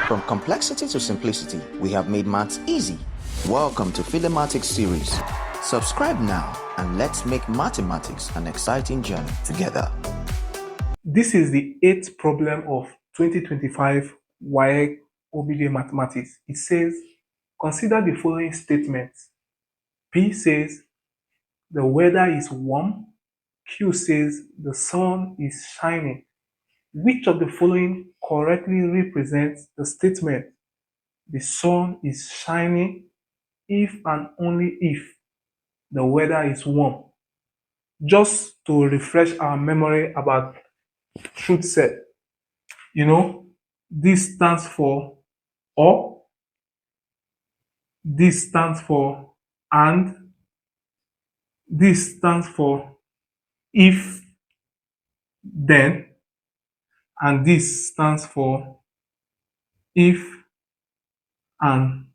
From complexity to simplicity, we have made maths easy. Welcome to Philemathics series. Subscribe now and let's make mathematics an exciting journey together. This is the 8th problem of 2025 WAEC OBJ Mathematics. It says, consider the following statements. P says, the weather is warm. Q says, the sun is shining. Which of the following correctly represents the statement, the sun is shining if and only if the weather is warm? Just to refresh our memory about truth set, this stands for or, this stands for and, this stands for if, then, and this stands for if and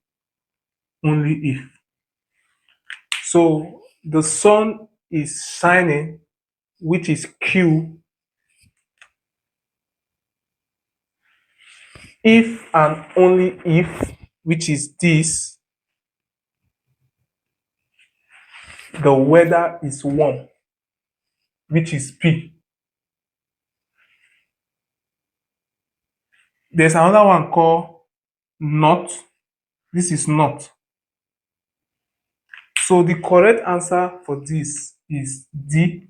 only if. So the sun is shining, which is Q, if and only if, which is this, the weather is warm, which is P. There's another one called not. This is not. So the correct answer for this is D.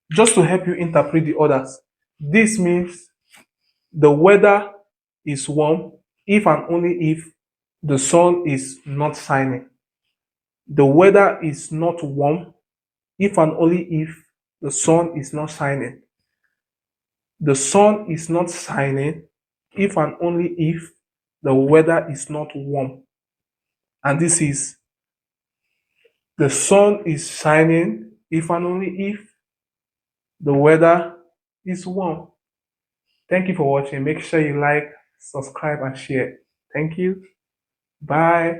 Just to help you interpret the others, this means the weather is warm if and only if the sun is not shining. The weather is not warm if and only if the sun is not shining. The sun is not shining if and only if the weather is not warm. And this is the sun is shining if and only if the weather is warm. Thank you for watching. Make sure you like, subscribe, and share. Thank you. Bye.